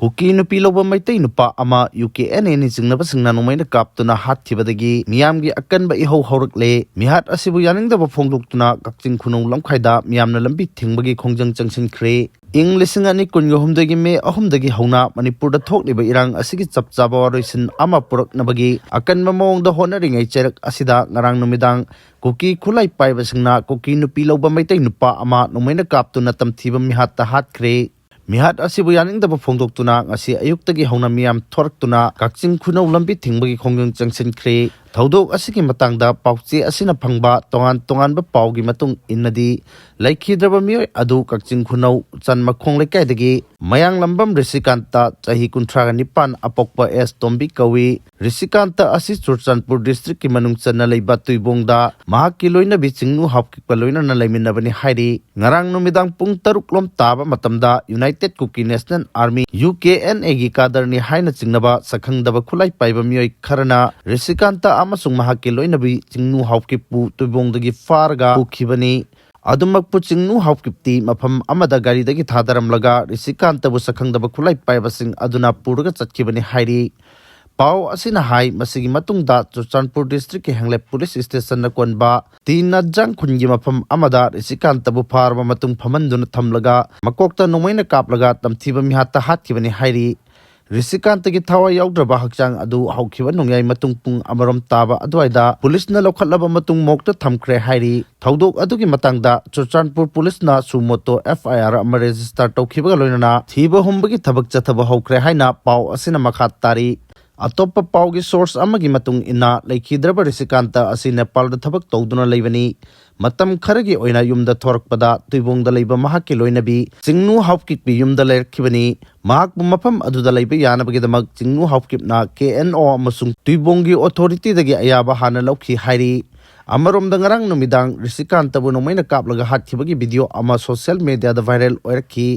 Kuki Nupi Louba Meitei Nupa ama Ukna ni Chingnaba Singna Nongmeina Kaptuna Hatkhre miyamgi akanba ihau haurakle mihat asibu yaningdaba phongdoktuna kakching khunung lamkhaida miyamna lambi thingbagi khongjang changsinkhre ing lising ani kunyo humdagi me ahumdagi hauna Manipur da thokliba irang asigi chapchaba waroisin ama puraknabagi akanba mawongda honaringai cherak asida ngarang numidang Kuki khulai paiba singna Kuki Nupi Louba Meitei Nupa ama Nongmeina Kaptuna tamthiba mihat ta Hatkhre mihat asibu yaningdaba phongdoktuna ngasi ayuktagi hauna miyam thoraktuna kakching khunau lambi thingbagi khongjang changsinkhre thaudok asigi matangda pauchi asina phangba tongan ba paugi matung innadi laikhidraba mioi adu kakching khunau chanma khonglekaidagi mayang lambam risikanta chahi 39 apokpa s tombi kawi risikanta asi Churchanpur district ki manung channa leiba tuibongda mahakki loina bi chingnu hapkikpa loina na leiminabani hairi ngarang numidang pung 3 lom taba matamda United Kuki National Army UKNA gi kadarni haina chingnaba sakhangdaba khulai paiba mioi kharana risikanta amasung mahakki loinabi chingnu hapkipu tuibongdagi farga ukhibani adumakpu chingnu hapkipti mafam amada gari dagi thadaramlaga risikanta bu sakhangdaba khulai paibasing aduna purga chatkibani hairi pau asina hai masigi matungda Churchanpur district ki hangle police station na konba tina jang khungi mafam amada risikanta bu farma matung phamanduna thamlaga makokta Nongmeina kaplaga tamthiba mihata hatkibani hairi risikanta ki thawa yaudra hakchang adu haukiba nongyai matung pung amarom taba adwaida police na lokhatlaba matung mokta thamkhre hairi thaudok adugi matangda Churchanpur police na sumoto FIR ama register tawkhiba loinana thiba humbagi thabak chathaba haukhre haina pau asina makhat tari atoppa paugi source amagi matung ina laikhidraba risikanta asi Nepal da thabak tawduna leibani matam kharagi oina yumda thorakpada tuibongda leiba mahakki loinabi chingnu hapkippi yumda lerkhibani mahakbu mafam aduda leiba yanabagidamak chingnu hapkipna KNO amasung tuibongi authority dagi ayaba hana lokhi hairi amaromda ngarang numidang risikanta bu Nongmeina kaplaga hathibagi video ama social media da viral oirakhi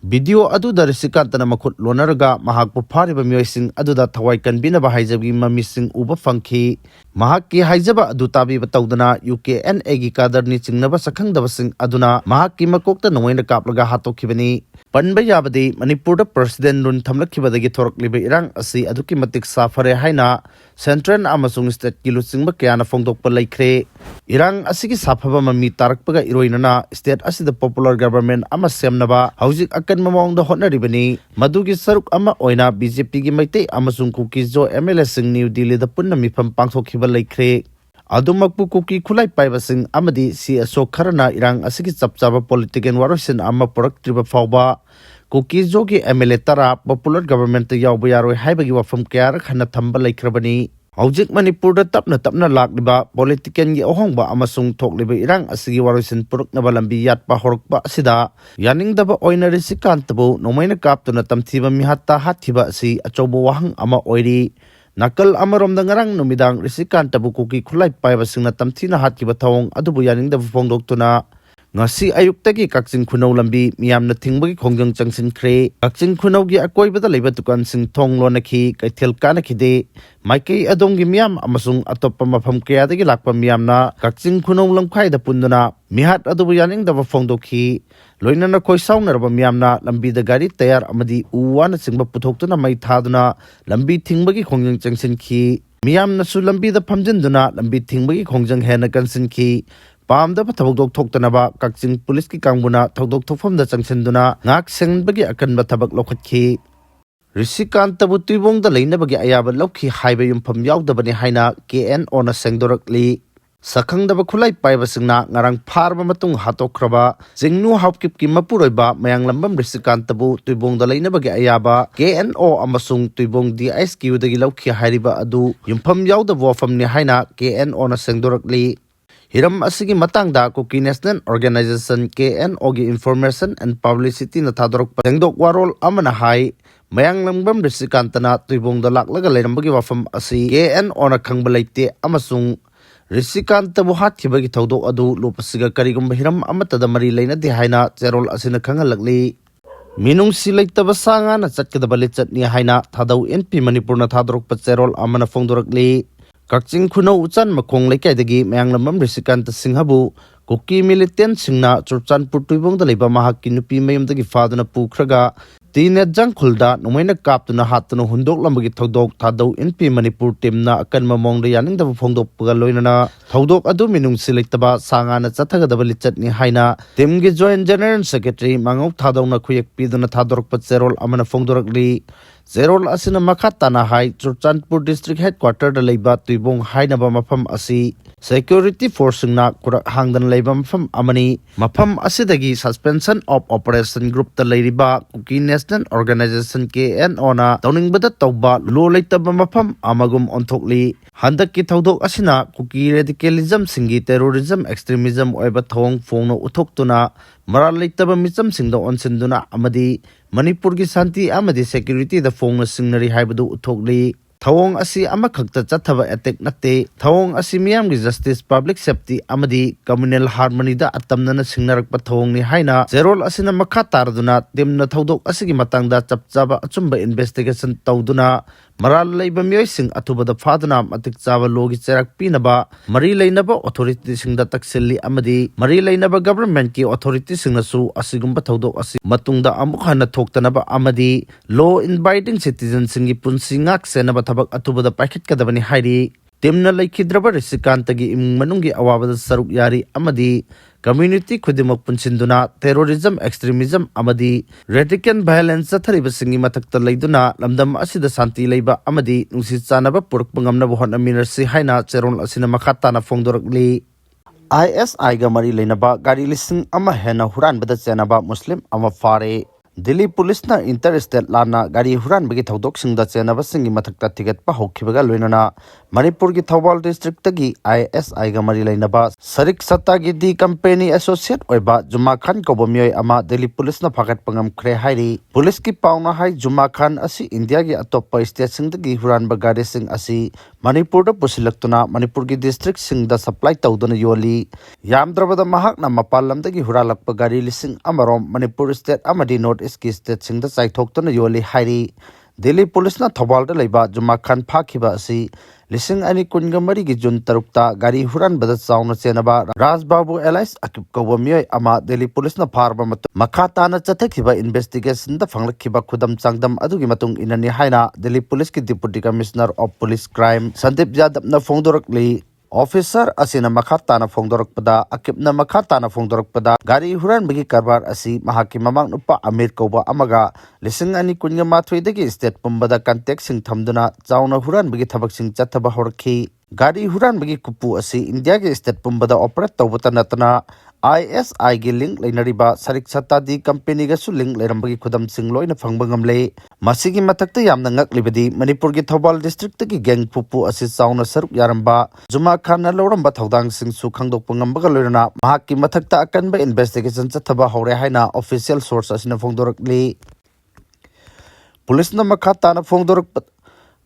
video aduda risikanta na makhut lonaraga mahakpu phariba mioising aduda thawai kanbinaba haijabgi mamising uba fangkhi mahakki haijaba adu tabi batawdana UKNA gi kadarni chingnaba sakhangdaba sing aduna mahakki makokta Nongmeina kaplaga hatokhibani panba yabadi Manipur da president run thamlakhibadagi thorakliba irang asi aduki matik safare haina central amasung state ki luchingba kyana phongdokpa laikhre irang asigi safaba mami tarakpaga iroinana state asida popular government ama semnaba haujik akan mamawngda hotnaribani madugi saruk ama oina BJP gi Meitei amasung Kuki jo MLA sing New Delhi da punna mifam pangthokhiba laikhre adumakpu Kuki khulai paibasing amadi CSO kharana irang asigi chapchaba political warosin ama productive fawba Kuki jogi MLA tara popular government yawba yaroi haibagi wafam kayar khana thamba laikhrabani Haujik Manipur da tapna lakliba politician gi ohongba amasung thokliba irang asigi waroisin puruknaba lambi yatpa horokba asida yaningdaba oina risikantabo Nongmeina Kaptuna tamthiba mihatta hathiba asi achobo wahang ama oiri nakal amaromda ngarang numidang risikantabo Kuki khulai paiba singna tamthina hatkiba thawong adubu yaningdaba phongdoktuna ngasi ayuktagi kakching khunau lambi miyamna thingbagi khongjang changsinkhre kakching khunau gi akoibada leiba tukan sing thonglo nakhi kaithel kana khide maikei adongi miyam amasung atoppa mafam kayadagi lakpa miyamna kakching khunau lamkhai da punduna mihat adubu yaningdaba phongdokhi loinana khoisaunarba miyamna lambi da gari tayar amadi uwana singba puthoktuna mai thaduna lambi thingbagi khongjang changsinkhi miyamna su lambi da phamjinduna lambi thingbagi khongjang hena kansinkhi Pamda pathabok thoktanaba kakching police ki kangbuna thodok thofamda changsenduna ngak sengbagi akanba thabak lokhatkhi risikanta bu tuibongda leinabagi ayaba lokhi haiba yumpham yawdabani haina KNO na sengdorakli sakhangdaba khulai paibasingna ngarang pharba matung hatokhraba jingnu hapkip ki mapuroiba mayanglambam risikanta bu tuibongda leinabagi ayaba KNO amasung tuibong DSQ dagi lokhi hairiba adu yumpham yawdaba wafamni haina KNO na sengdorakli Hiram asigi matangda Kuki National Organization KNO gi Information and Publicity na thadorok patengdok warol amana hai mayang langbam risikantana tuibongda laklaga leirambagi wafam asi KNO na khangbalaitte amasung risikanta bu hathibagi thodok adu lopasiga karigumba hiram amatada mari leinadi haina cherol asina khangalakli minung silaitaba sanga na chatkadaba lichatni haina thadau NP Manipur na thadorok cherol amana phongdorakli Kakching khunau uchan makhong leikaidagi mayanglamam risikanta singhabu Kuki militant singna Churchanpur tuibongda leiba mahakki nupi mayumdagi faduna pukhraga Tinet Jangkhulda Nongmeina Kaptuna Hatkhre Hundok Lambagi Thodok Thadau NP Manipur Timna Akanma Mongda Yaningdaba Phongdok Pagaloinana Thodok Adu Minung Silektaba Sangana Chathagadaba Lichatni Haina Timgi Joint General Secretary Mangok Thadawna Khuyak Piduna Thadorokpa Zerol Amana Phongdorakli Zerol Asina Makhatana Hai Churchandpur District Headquarter da Leiba Tuibong Hainaba Mafam Asi Security Force na Kurak Hangdan Leiba Mafam Amani Mafam Asidagi Suspension of Operation Group da Leiriba Kuki National Organization KNO na Tauningbada Tauba Lo Leitaba Mafam Amagum Onthokli Handaki Thodok Asina Kuki Radicalism Singi Terrorism Extremism Oiba Thong Phongno Uthoktuna Maral Leitaba Misam Singda Onsinduna Amadi Manipur ki Santi Amadi Security da Phongna Singnari Haibadu Uthokli Thawong asi amakhakta chathaba attack natte thawong asi miyam gi justice public safety amadi communal harmony da atamnana singnarakpa thawong ni haina zerol asina makha tarduna timna thodok asigi matangda chapchaba achumba investigation tawduna Maral leiba miyosing atubada faduna matik chaba logi cherak pinaba mari leinaba authority singda taksilli amadi mari leinaba government ki authority singnasu asigumba thodok asi matungda amukhana thoktanaba amadi law abiding citizen singi punsi ngak senaba thabak atubada paikhat kadabani hairi Timna Laikhidraba Risikantagi Manungi Awabada Saruk Yari Amadi Community Kudimak Punsinduna Terrorism Extremism Amadi Radical Violence Sathariba Singi Matakta Laiduna Lamdam Asida Santi Leiba Amadi Nusitsanaba Purkpangamna Bohana Minarsi Haina Cheron Asina Makhatana Fongdorakli ISI Gamari Lenaba Gari Lising Ama Hena Huran Bada Chenaba Muslim Ama Fare Delhi Police na interstate lana gari huran bagi thodok singda chenaba singi mathakta ticket pa hokhibaga loinana Manipur ki Thawal district tagi ISI ga mari lainaba sarik satta gi di company associate oiba Juma Khan ko bomyoi ama Delhi Police na phagat pangam khre hairi police ki pauna hai Juma Khan asi India gi atoppa state sing tagi huran ba gari sing asi Manipur da pusilaktuna Manipur ki district singda supply tawduna yoli yamdrabada mahak na mapalam tagi huralakpa gari lising amarom Manipur state amadi North East state singda chaithokna yoli hairi Delhi Police na Thawal da leiba Juma Khan phakhiba asi Lising ani kunga mari gi jun tarukta gari huran bada chauna chenaba Rajbabu Elias akip kawamyoi ama Delhi Police na pharba matu makhata na chathakhiba investigation da phanglakhiba khudam changdam adugi matung inani haina Delhi Police ki Deputy Commissioner of Police Crime Sandeep Yadav na phongdorakli Officer asina makhatana phongdorakpada akipna makhatana phongdorakpada gari huran bagi karbar asi mahaki mamang nupa Amir Koba amaga lising ani kunya mathoi dagi state pumbada contact sing thamduna chauna huran bagi thabak sing chathaba horkhi gari huran bagi kupu asi India ge state pumbada operate tawbata natana ISI gi link leinariba sarik satta di company ga su link leirambagi khudam sing loina phangbangamle masigi mathakta yamna ngaklibadi Manipur gi Thawal district gi gang pupu asi chauna saruk yaramba Juma Khan na loramba thodang sing su khangdokpa ngambaga loirana mahakki mathakta akanba investigation chathaba hore haina official source asina phongdorakli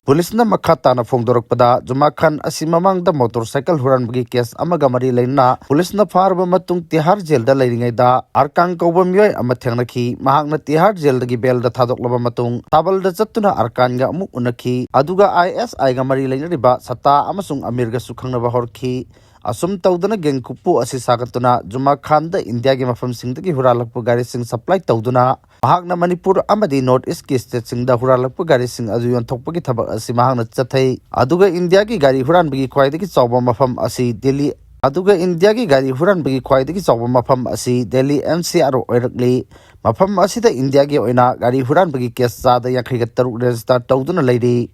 Police na makhatana phongdorakpada Juma Khan asi mamangda motorcycle huran bagi case amaga mari leina police na farba matung Tihar jail da leiringai da arkang kawba myoi ama thengnakhi mahakna Tihar jail dagi bail da thadoklaba matung tabal da chattuna arkan ga amuk unakhi aduga ISI ga mari leina riba Sata amasung Amir ga sukhangnaba horkhi asum tawduna geng kupu asi sagatuna Juma Khan da India gi mafam singdagi huralakpu gari sing supply tawduna mahakna Manipur amadi North East ki state singda huralakpu gari sing adu yontokpagi thabak asi mahakna chathai aduga India gi gari huran bagi khwaidagi chawba mafam asi Delhi Delhi NCR oirakli mafam asida India gi oina gari huran bagi case chada 53 register tawduna leiri